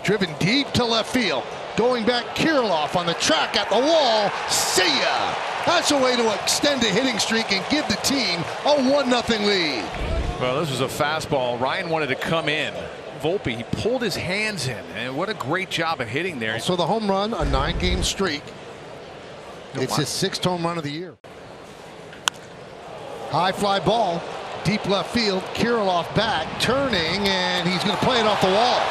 Driven deep to left field. Going back, Kirilloff on the track at the wall. See ya! That's a way to extend a hitting streak and give the team a 1-0 lead. Well, this was a fastball. Ryan wanted to come in. Volpe, he pulled his hands in, and what a great job of hitting there. So the home run, a 9-game streak. It's his 6th home run of the year. High fly ball, deep left field. Kirilloff back, turning, and he's going to play it off the wall.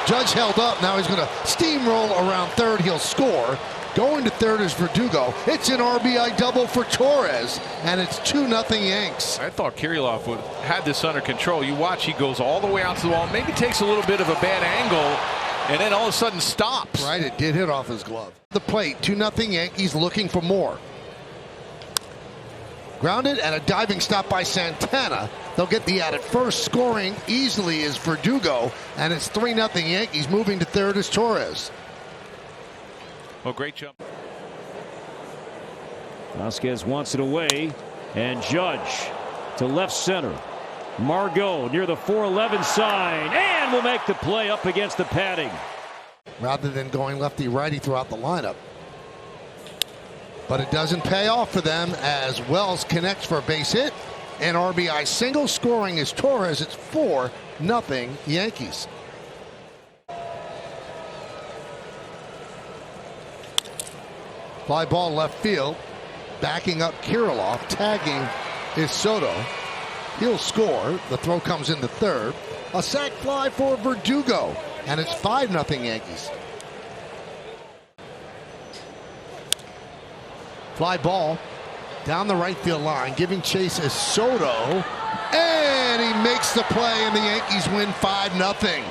Judge held up. Now he's going to steamroll around third. He'll score. Going to third is Verdugo. It's an RBI double for Torres, and it's 2-0 Yanks. I thought Kirilloff had this under control. You watch, he goes all the way out to the wall, maybe takes a little bit of a bad angle, and then all of a sudden stops. Right, it did hit off his glove. The plate, 2-0 Yankees looking for more. Grounded and a diving stop by Santana. They'll get the out at first. Scoring easily is Verdugo, and it's 3-0 Yankees. Moving to third is Torres. Well, great jump. Vasquez wants it away, and Judge to left center. Margot near the 4-11 sign, and will make the play up against the padding. Rather than going lefty-righty throughout the lineup. But it doesn't pay off for them as Wells connects for a base hit. An RBI single. Scoring is Torres. It's 4-0 Yankees. Fly ball left field. Backing up Kirilloff. Tagging is Soto. He'll score. The throw comes into third. A sac fly for Verdugo. And it's 5-0 Yankees. Fly ball down the right field line. Giving chase is Soto. And he makes the play, and the Yankees win 5-0.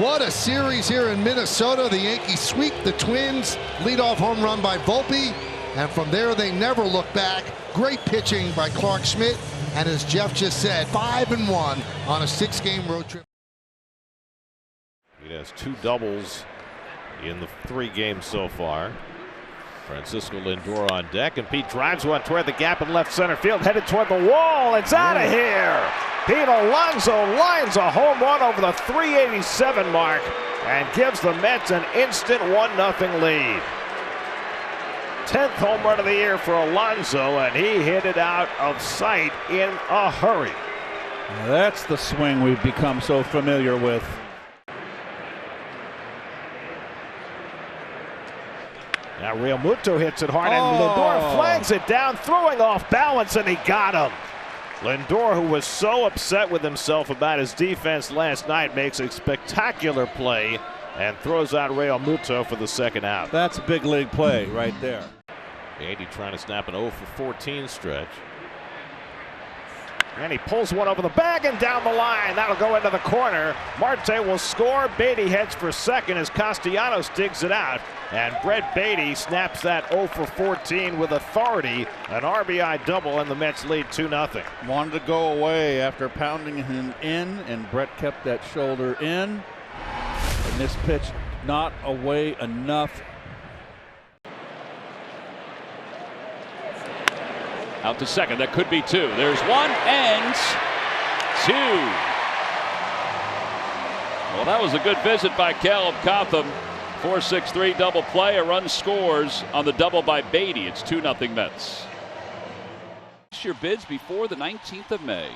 What a series here in Minnesota. The Yankees sweep the Twins. Leadoff home run by Volpe. And from there, they never look back. Great pitching by Clark Schmidt. And as Jeff just said, 5-1 on a 6-game road trip. He has 2 doubles in the 3 games so far. Francisco Lindor on deck, and Pete drives one toward the gap in left center field, headed toward the wall. It's out of here. Pete Alonso lines a home run over the 387 mark and gives the Mets an instant 1-0 lead. 10th home run of the year for Alonso, and he hit it out of sight in a hurry. That's the swing we've become so familiar with. Now Real Muto hits it hard, and Lindor flags it down, throwing off balance, and he got him. Lindor, who was so upset with himself about his defense last night, makes a spectacular play and throws out Real Muto for the second out. That's a big league play right there. Andy trying to snap an 0-for-14 stretch. And he pulls one over the bag and down the line. That'll go into the corner. Marte will score. Beatty heads for second as Castellanos digs it out. And Brett Beatty snaps that 0-for-14 with authority. An RBI double, and the Mets lead 2-0. Wanted to go away after pounding him in, and Brett kept that shoulder in. And this pitch not away enough. Out to second. That could be 2. There's 1 and 2. Well, that was a good visit by Caleb Cotham. 4-6-3 double play. A run scores on the double by Beatty. It's 2-0 Mets. Your bids before the 19th of May.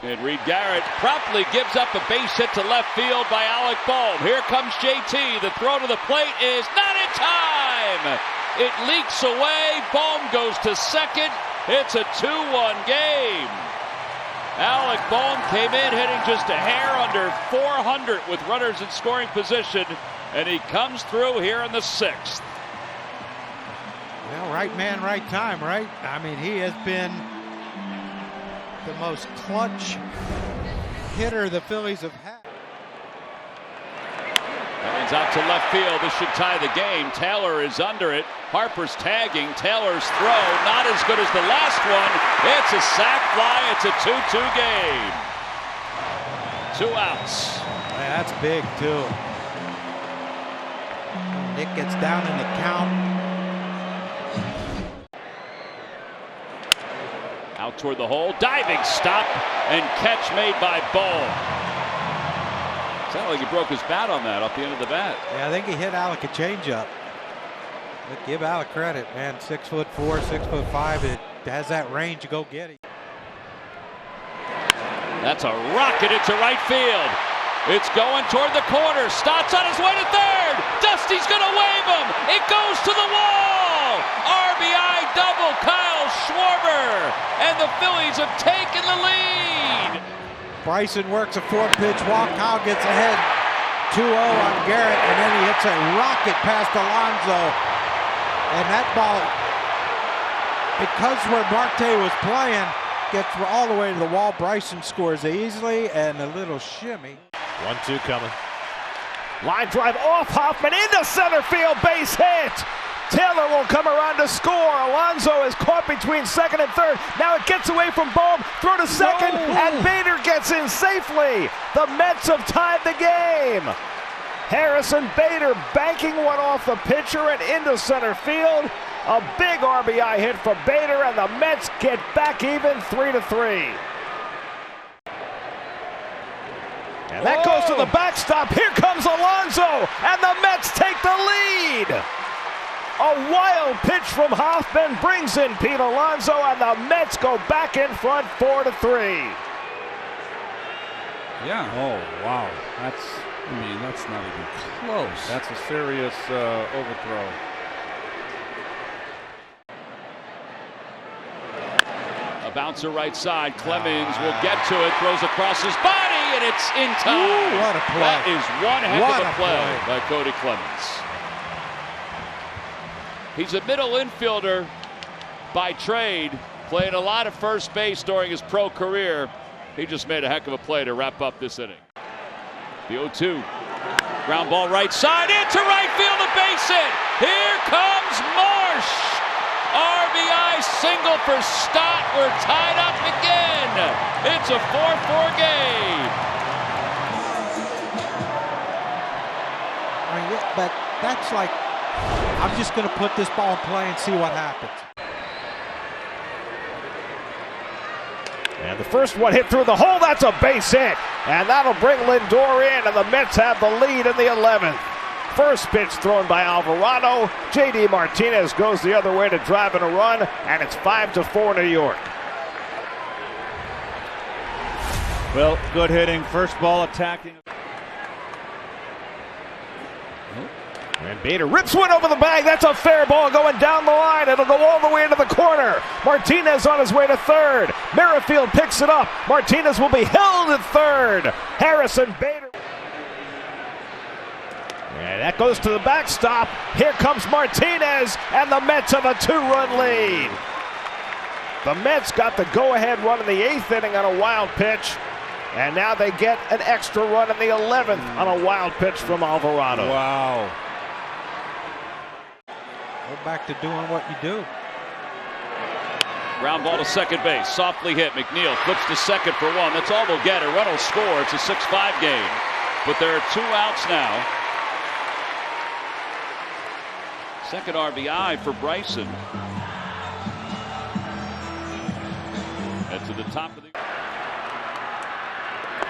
And Reed Garrett promptly gives up a base hit to left field by Alec Bohm. Here comes JT. The throw to the plate is not in time. It leaks away. Bohm goes to second. It's a 2-1 game. Alec Bohm came in hitting just a hair under 400 with runners in scoring position, and he comes through here in the 6th. Well, right man, right time, right? I mean, he has been the most clutch hitter the Phillies have had. That out to left field. This should tie the game. Taylor is under it. Harper's tagging. Taylor's throw not as good as the last one. It's a sac fly. It's a 2-2 game. 2 outs. Man, that's big too. Nick gets down in the count. Out toward the hole. Diving stop and catch made by Bohm. Sounded like he broke his bat on that off the end of the bat. Yeah, I think he hit Alec a changeup. But give Alec credit, man. 6'4", 6'5". It has that range to go get it. That's a rocket into right field. It's going toward the corner. Stott's on his way to third. Dusty's going to wave him. It goes to the wall. RBI double, Kyle Schwarber. And the Phillies have taken the lead. Bryson works a 4-pitch walk. Kyle gets ahead 2-0 on Garrett, and then he hits a rocket past Alonso. And that ball, because where Marte was playing, gets all the way to the wall. Bryson scores easily and a little shimmy. 1-2 coming. Line drive off Hoffman into center field, base hit. Taylor will come around to score. Alonso is caught between second and third. Now it gets away from Bohm. Throw to second, and Bader gets in safely. The Mets have tied the game. Harrison Bader banking one off the pitcher and into center field. A big RBI hit for Bader, and the Mets get back even 3-3. And that goes to the backstop. Here comes Alonso, and the Mets take the lead. A wild pitch from Hoffman brings in Pete Alonso, and the Mets go back in front 4-3. Yeah. Oh, wow. That's not even close. That's a serious overthrow. A bouncer right side. Clemens will get to it. Throws across his body, and it's in time. Ooh, what a play. That is one heck What of a a play play by Cody Clemens. He's a middle infielder by trade. Played a lot of first base during his pro career. He just made a heck of a play to wrap up this inning. The 0-2. Ground ball right side into right field, a base hit. Here comes Marsh. RBI single for Stott. We're tied up again. It's a 4-4 game. I mean, yeah, but that's like, I'm just going to put this ball in play and see what happens. And the first one hit through the hole. That's a base hit. And that'll bring Lindor in, and the Mets have the lead in the 11th. First pitch thrown by Alvarado. J.D. Martinez goes the other way to drive in a run, and it's 5-4 New York. Well, good hitting. First ball attacking. And Bader rips one over the bag. That's a fair ball going down the line. It'll go all the way into the corner. Martinez on his way to third. Merrifield picks it up. Martinez will be held at third. Harrison Bader. And that goes to the backstop. Here comes Martinez, and the Mets have a 2-run lead. The Mets got the go-ahead run in the 8th inning on a wild pitch. And now they get an extra run in the 11th on a wild pitch from Alvarado. Wow. Go back to doing what you do. Ground ball to second base. Softly hit. McNeil flips to second for one. That's all they'll get. A run will score. It's a 6-5 game. But there are 2 outs now. Second RBI for Bryson. And to the top of the...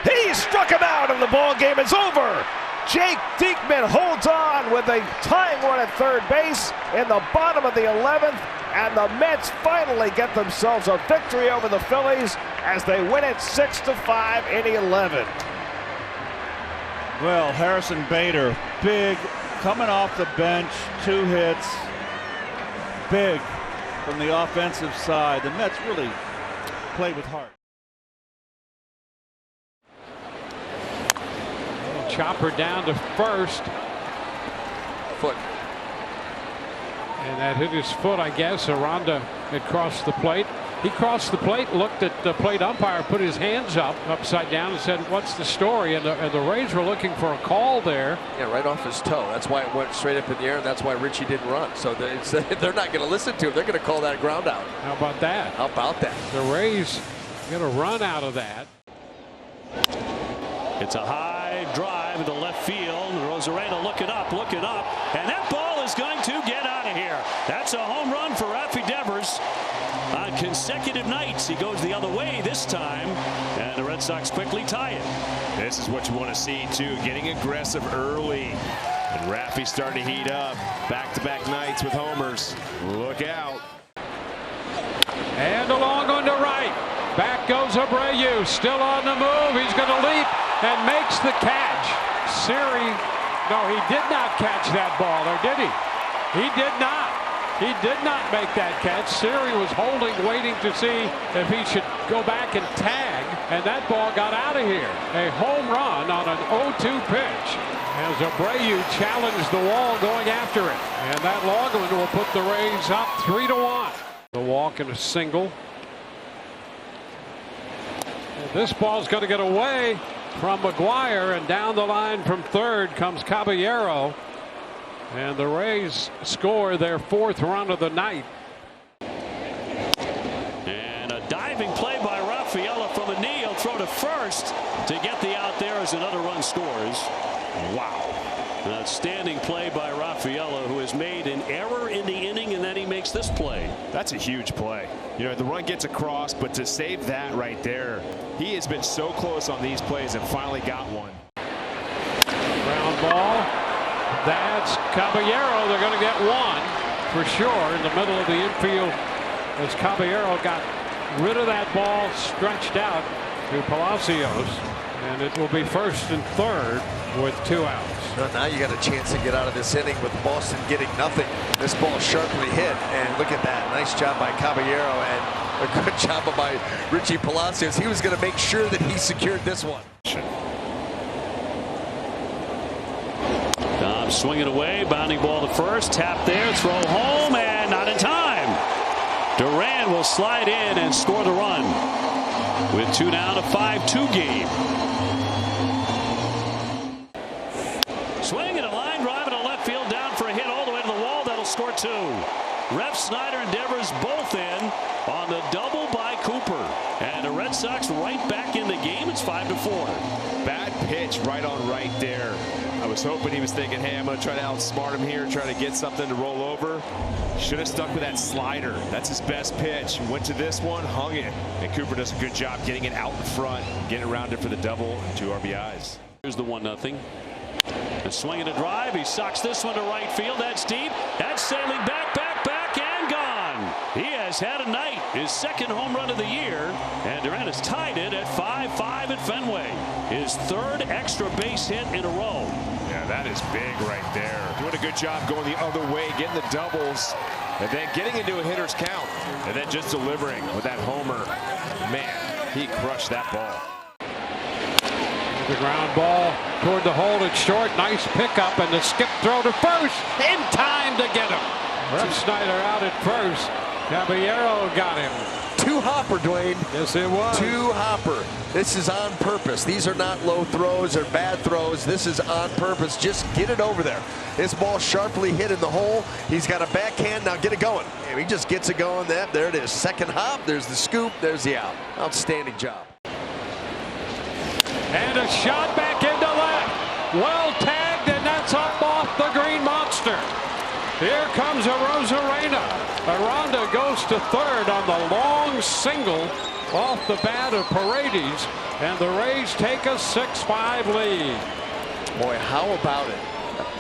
He struck him out, and the ball game is over. Jake Diekman holds on with a tying run at third base in the bottom of the 11th, and the Mets finally get themselves a victory over the Phillies as they win it 6-5 in the 11th. Well, Harrison Bader, big, coming off the bench, 2 hits, big from the offensive side. The Mets really played with heart. Chopper down to first. Foot. And that hit his foot, I guess. Aranda had crossed the plate. He crossed the plate, looked at the plate umpire, put his hands up, upside down, and said, "What's the story?" And the Rays were looking for a call there. Yeah, right off his toe. That's why it went straight up in the air, and that's why Richie didn't run. So they're not going to listen to him. They're going to call that ground out. How about that? How about that? The Rays get a run out of that. It's a high drive. drive into left field. Rosarena looking up, and that ball is going to get out of here. That's a home run for Rafi Devers. On consecutive nights, he goes the other way this time, and the Red Sox quickly tie it. This is what you want to see, too, getting aggressive early. And Rafi starting to heat up. Back-to-back nights with homers. Look out. And along on the right. Back goes Abreu. Still on the move. He's going to leap and makes the catch. Siri, no, he did not catch that ball, or did he? He did not. He did not make that catch. Siri was holding, waiting to see if he should go back and tag, and that ball got out of here. A home run on an 0-2 pitch as Abreu challenged the wall going after it. And that long one will put the Rays up 3-1. The walk and a single. And this ball's going to get away from McGuire, and down the line from third comes Caballero. And the Rays score their 4th run of the night. And a diving play by Rafaela from a knee. He'll throw to first to get the out there as another run scores. Wow. An outstanding play by Rafaela, who has made an error in the inning, and then he makes this play. That's a huge play. You know, the run gets across, but to save that right there, he has been so close on these plays and finally got one. Ground ball. That's Caballero. They're going to get one for sure in the middle of the infield as Caballero got rid of that ball, stretched out to Palacios, and it will be first and third with 2 outs. Well, now you got a chance to get out of this inning with Boston getting nothing. This ball sharply hit, and look at that. Nice job by Caballero and a good job by Richie Palacios. He was going to make sure that he secured this one. Dobbs swinging away, bounding ball to first, tap there, throw home, and not in time. Duran will slide in and score the run with 2 down, a 5-2 game. Swing and a line drive into left field, down for a hit all the way to the wall. That'll score 2. Ref Snyder and Devers both in on the double by Cooper, and the Red Sox right back in the game. It's 5-4. Bad pitch right on right there. I was hoping he was thinking, hey, I'm going to try to outsmart him here, try to get something to roll over. Should have stuck with that slider. That's his best pitch. Went to this one, hung it. And Cooper does a good job getting it out in front, getting around it for the double and 2 RBIs. Here's the 1-0. A swing and a drive. He socks this one to right field. That's deep. That's sailing back, and gone. He has had a night. His 2nd home run of the year. And Durant has tied it at 5-5 at Fenway. His 3rd extra base hit in a row. Yeah, that is big right there. Doing a good job going the other way, getting the doubles, and then getting into a hitter's count, and then just delivering with that homer. Man, he crushed that ball. The ground ball toward the hole at short. Nice pickup and the skip throw to first. In time to get him. Ref Snyder out at first. Caballero got him. 2 hopper, Dwayne. Yes, it was. 2 hopper. This is on purpose. These are not low throws or bad throws. This is on purpose. Just get it over there. This ball sharply hit in the hole. He's got a backhand. Now get it going. And he just gets it going. There it is. 2nd hop. There's the scoop. There's the out. Outstanding job. And a shot back into left. Well tagged, and that's up off the Green Monster. Here comes a Rosarena. Aranda goes to third on the long single off the bat of Paredes, and the Rays take a 6-5 lead. Boy, how about it?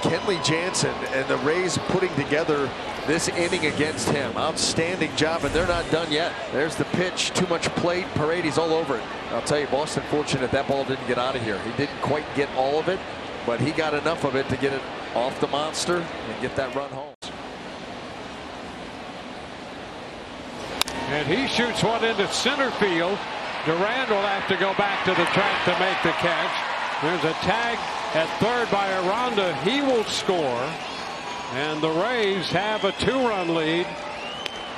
Kenley Jansen and the Rays putting together this inning against him. Outstanding job, and they're not done yet. There's the pitch, too much plate, Paredes all over it. I'll tell you, Boston fortunate that ball didn't get out of here. He didn't quite get all of it, but he got enough of it to get it off the monster and get that run home. And he shoots one into center field. Durand will have to go back to the track to make the catch. There's a tag at third by Aranda. He will score. And the Rays have a 2-run lead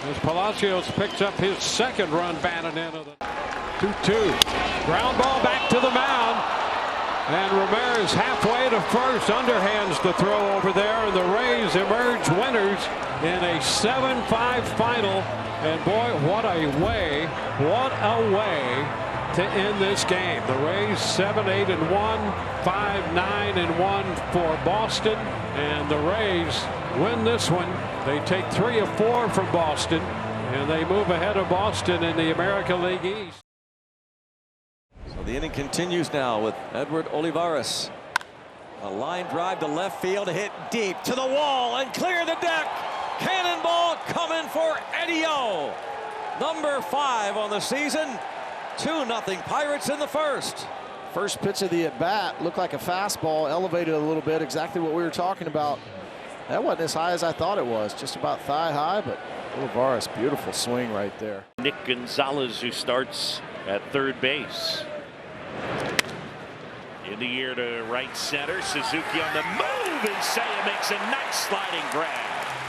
as Palacios picks up his 2nd run batted into the 2-2. Ground ball back to the mound. And Ramirez halfway to first, underhands the throw over there, and the Rays emerge winners in a 7-5 final. And boy, what a way to end this game. The Rays 7-8-1, 5-9-1 for Boston, and the Rays win this one. They take 3 of 4 from Boston, and they move ahead of Boston in the American League East. So the inning continues now with Edward Olivares. A line drive to left field, hit deep to the wall and clear the deck. Cannonball coming for Eddie O. Number 5 on the season. 2-0 Pirates in the first. First pitch of the at-bat looked like a fastball, elevated a little bit, exactly what we were talking about. That wasn't as high as I thought it was, just about thigh high, but Olivares, beautiful swing right there. Nick Gonzalez, who starts at third base. In the air to right center, Suzuki on the move, and Seiya makes a nice sliding grab.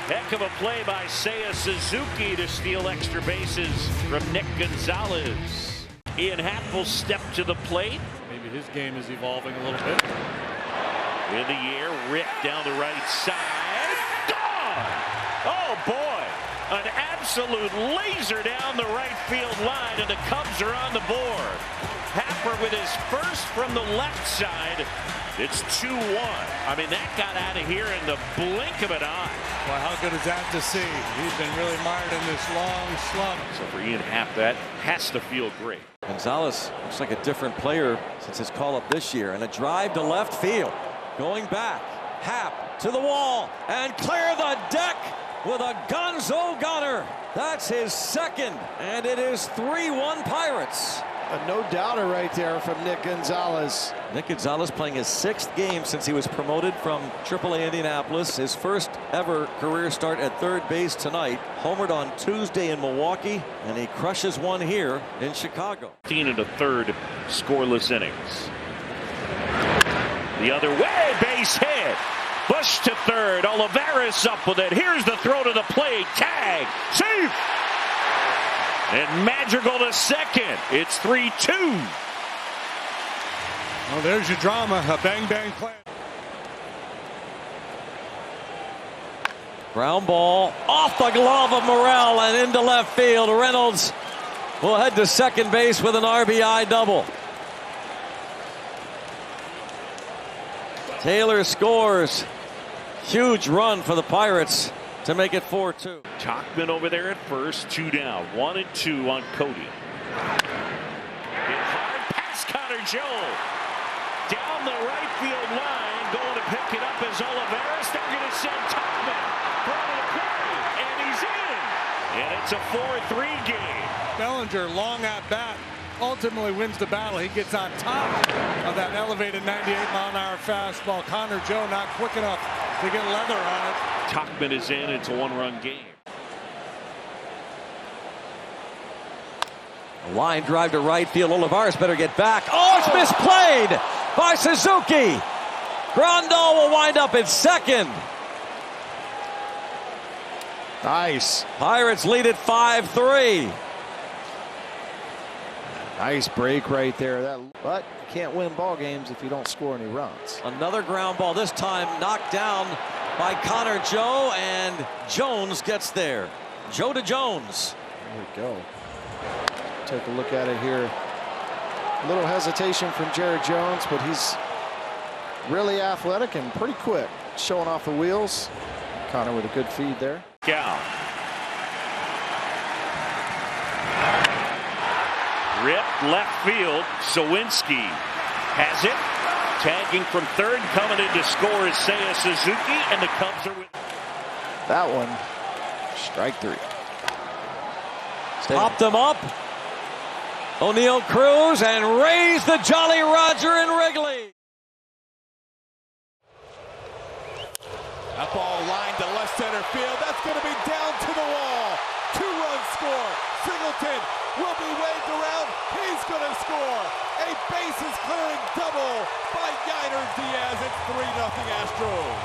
Heck of a play by Seiya Suzuki to steal extra bases from Nick Gonzalez. Ian Happ will step to the plate. Maybe his game is evolving a little bit. In the air, Rick down the right side. Gone! Oh boy! An absolute laser down the right field line, and the Cubs are on the board. Happer with his first from the left side. It's 2-1. I mean, that got out of here in the blink of an eye. Well, how good is that to see? He's been really mired in this long slump. So for Ian Happ, that has to feel great. Gonzalez looks like a different player since his call-up this year. And a drive to left field. Going back. Happ to the wall and clear the deck with a gonzo gunner. That's his second, and it is 3-1 Pirates. A no-doubter right there from Nick Gonzalez. Nick Gonzalez playing his 6th game since he was promoted from AAA Indianapolis. His first ever career start at third base tonight. Homered on Tuesday in Milwaukee, and he crushes one here in Chicago. 15 1/3 scoreless innings. The other way, base hit. Bush to third. Olivares up with it. Here's the throw to the plate. Tag. Safe. And Madrigal to second. It's 3-2. Well, there's your drama. A bang-bang play. Ground ball off the glove of Morel and into left field. Reynolds will head to second base with an RBI double. Taylor scores. Huge run for the Pirates to make it 4-2. Tauchman over there at first, 2 down, 1 and 2 on Cody. Hit hard past Connor Joe. Down the right field line, going to pick it up as Olivares. They're going to send Tauchman from the play, and he's in. And it's a 4-3 game. Bellinger, long at bat, ultimately wins the battle. He gets on top of that elevated 98-mile-an-hour fastball. Connor Joe not quick enough to get leather on it. Tauchman is in. It's a 1-run game. A line drive to right field. Olivares better get back. Oh, it's misplayed by Suzuki. Grandal will wind up at second. Nice. Pirates lead at 5-3. Nice break right there. But you can't win ball games if you don't score any runs. Another ground ball, this time knocked down by Connor Joe, and Jones gets there. Joe to Jones. There we go. Take a look at it here. A little hesitation from Jared Jones, but he's really athletic and pretty quick. Showing off the wheels. Connor with a good feed there. Yeah. Ripped left field. Sawinski has it. Tagging from third, coming in to score is Seiya Suzuki, and the Cubs are with. That one, strike 3. Popped them up. O'Neal Cruz and raised the Jolly Roger in Wrigley. That ball lined to left center field. That's going to be down to the wall. 2-run score. Singleton will be waved around. He's going to score. A bases clearing double by Yainer Diaz. It's 3-0 Astros.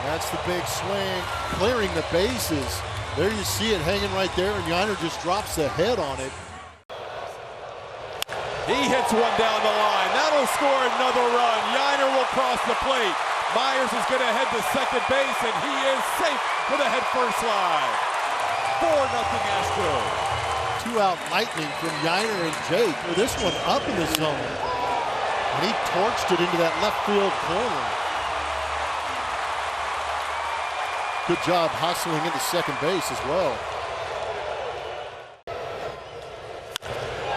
That's the big swing, clearing the bases. There you see it hanging right there, and Yainer just drops the head on it. He hits one down the line. That'll score another run. Yainer will cross the plate. Myers is going to head to second base, and he is safe with a head-first slide. 4-0 Astros. 2-out lightning from Yiner and Jake. This one up in the zone. And he torched it into that left field corner. Good job hustling into second base as well.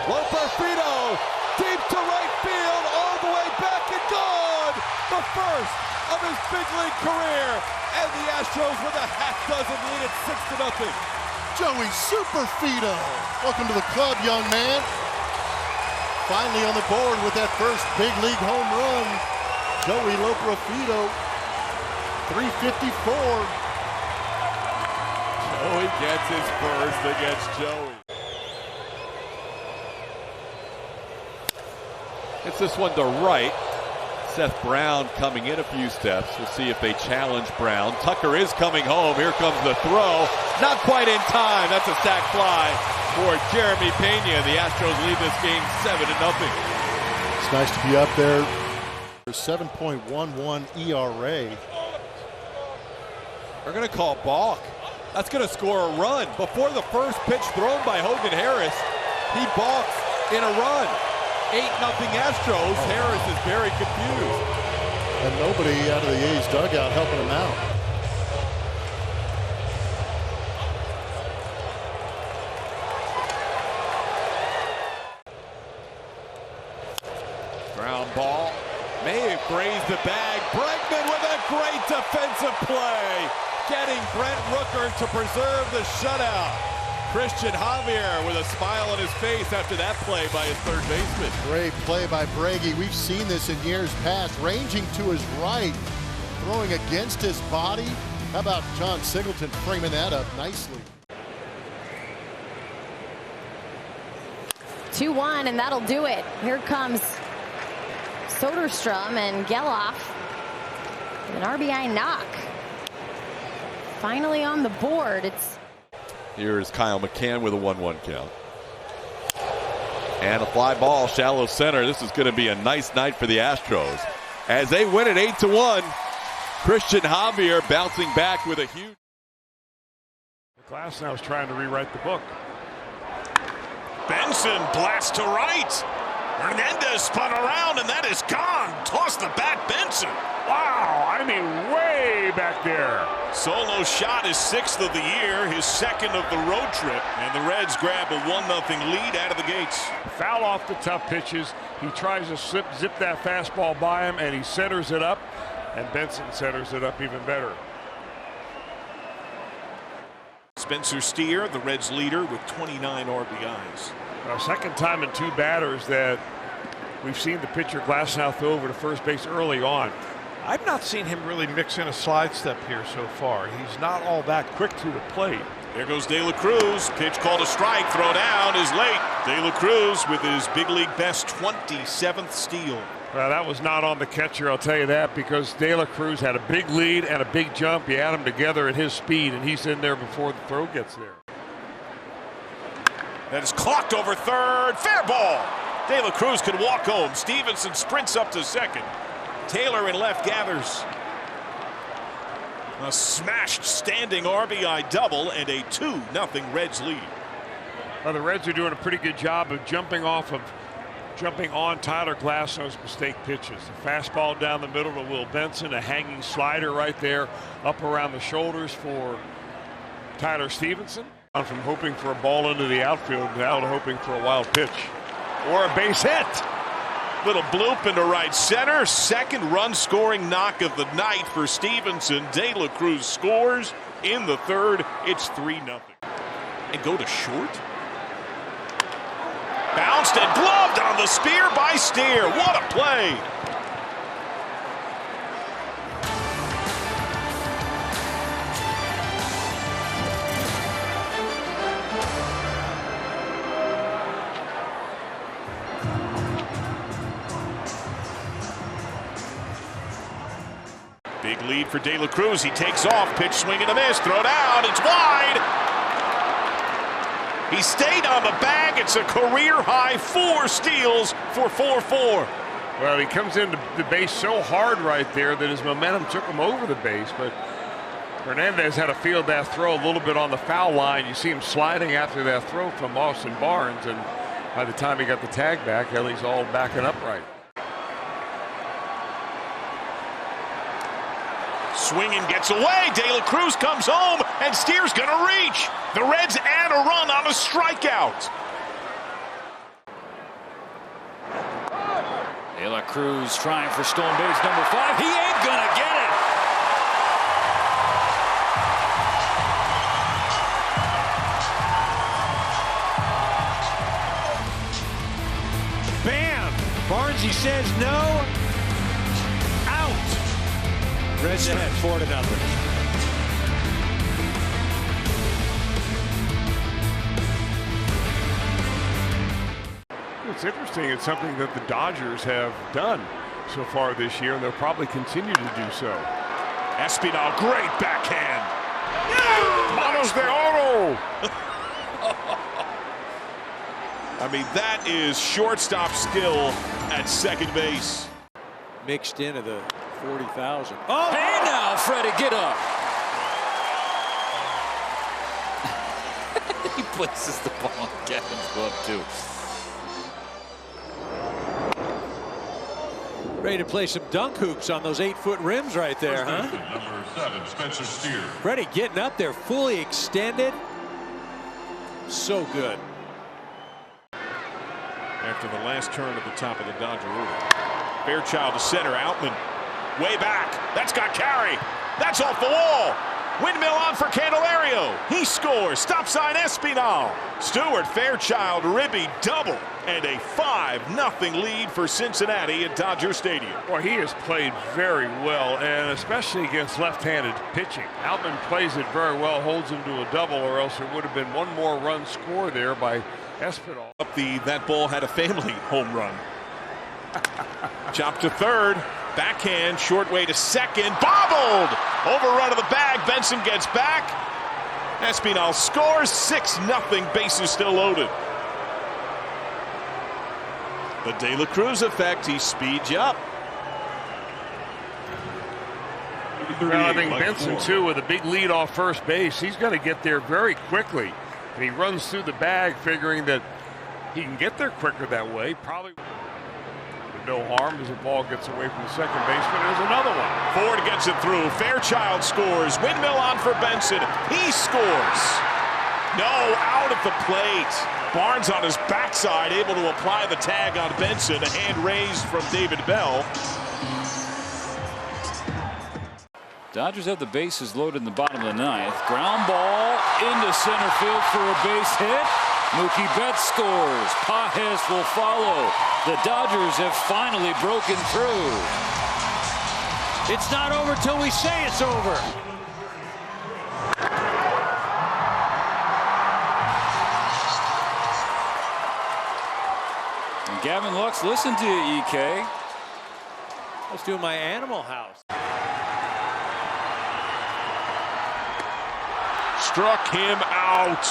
Loperfido deep to right field, all the way back and gone. The first of his big league career. And the Astros with a half-dozen lead at 6-0. Joey Superfido. Welcome to the club, young man. Finally on the board with that first big league home run. Joey Loperfido, 354. Joey gets his first against Joey. It's this one to right. Seth Brown coming in a few steps. We'll see if they challenge Brown. Tucker is coming home. Here comes the throw. Not quite in time. That's a sac fly for Jeremy Pena. The Astros lead this game 7-0. It's nice to be up there. 7.11 ERA. They're going to call balk. That's going to score a run. Before the first pitch thrown by Hogan Harris, he balks in a run. 8-0 Astros. Harris is very confused. And nobody out of the A's dugout helping him out. Ground ball. May have grazed the bag. Bregman with a great defensive play. Getting Brent Rooker to preserve the shutout. Christian Javier with a smile on his face after that play by his third baseman. Great play by Brady. We've seen this in years past. Ranging to his right, throwing against his body. How about John Singleton framing that up nicely? 2-1, and that'll do it. Here comes Soderstrom and Geloff. An RBI knock. Finally on the board. Here's Kyle McCann with a 1-1 count. And a fly ball, shallow center. This is going to be a nice night for the Astros. As they win it 8-1, Christian Javier bouncing back with a huge. Glasnow is trying to rewrite the book. Benson blasts to right. Hernandez spun around, and that is gone. Toss the bat, Benson. Wow, I mean way back there. Solo shot is 6th of the year, his 2nd of the road trip, and the Reds grab a 1-0 lead out of the gates. Foul off the tough pitches. He tries to zip that fastball by him, and he centers it up, and Benson centers it up even better. Spencer Steer, the Reds leader, with 29 RBIs. Second time in 2 batters that we've seen the pitcher Glasnow throw over to first base early on. I've not seen him really mix in a slide step here so far. He's not all that quick to the plate. There goes De La Cruz. Pitch called a strike. Throw down is late. De La Cruz with his big league best 27th steal. Well, that was not on the catcher, I'll tell you that, because De La Cruz had a big lead and a big jump. You add them together at his speed, and he's in there before the throw gets there. That is clocked over third. Fair ball. De La Cruz can walk home. Stevenson sprints up to second. Taylor in left gathers. A smashed standing RBI double and a 2-0 Reds lead. Well, the Reds are doing a pretty good job of jumping on Tyler Glasnow's mistake pitches. A fastball down the middle to Will Benson, a hanging slider right there up around the shoulders for Tyler Stevenson. From hoping for a ball into the outfield now to hoping for a wild pitch or a base hit. Little bloop into right center. Second run scoring knock of the night for Stevenson. De La Cruz scores in the third. It's 3-0. And go to short. Bounced and gloved on the spear by Steer. What a play. Big lead for De La Cruz. He takes off. Pitch swing and a miss. Throw down. It's wide. He stayed on the bag. It's a career-high 4 steals for 4-4. Well, he comes into the base so hard right there that his momentum took him over the base, but Hernandez had to field that throw a little bit on the foul line. You see him sliding after that throw from Austin Barnes, and by the time he got the tag back, Ellie's all backing upright. Swinging gets away. De La Cruz comes home, and Steer's going to reach. The Reds add a run on a strikeout. De La Cruz trying for stolen base number 5. He ain't going to get it. Bam! Barnesy says no. Out. Reds ahead 4-0. It's interesting. It's something that the Dodgers have done so far this year, and they'll probably continue to do so. Espinal, great backhand. Manos de oro. I mean, that is shortstop skill at second base. Mixed into the 40,000. Oh, hey now, Freddie, get up. He places the ball in Kevin's glove, too. Ready to play some dunk hoops on those 8-foot rims right there, huh? Number 7, Spencer Steer. Freddie getting up there, fully extended. So good. After the last turn at the top of the Dodger order. Fairchild to center, Outman way back. That's got carry. That's off the wall. Windmill on for Candelario. He scores. Stop sign Espinal. Stewart, Fairchild, Ribby double. And a 5-0 lead for Cincinnati at Dodger Stadium. Well, he has played very well, and especially against left-handed pitching. Outman plays it very well, holds him to a double, or else there would have been one more run score there by Espinal. That ball had a family home run. Chop to third. Backhand, short way to second. Bobbled! Overrun of the bag. Benson gets back. Espinal scores. 6-0. Bases still loaded. The De La Cruz effect. He speeds you up. Well, I think Benson, too, with a big lead off first base, he's going to get there very quickly. And he runs through the bag figuring that he can get there quicker that way. Probably with no harm as the ball gets away from the second baseman. There's another one. Ford gets it through. Fairchild scores. Windmill on for Benson. He scores. No, out at the plate. Barnes on his backside, able to apply the tag on Benson. A hand raised from David Bell. Dodgers have the bases loaded in the bottom of the ninth. Ground ball into center field for a base hit. Mookie Betts scores. Pages will follow. The Dodgers have finally broken through. It's not over till we say it's over. And Gavin Lux, listen to you, EK. Let's do my Animal House. Struck him out.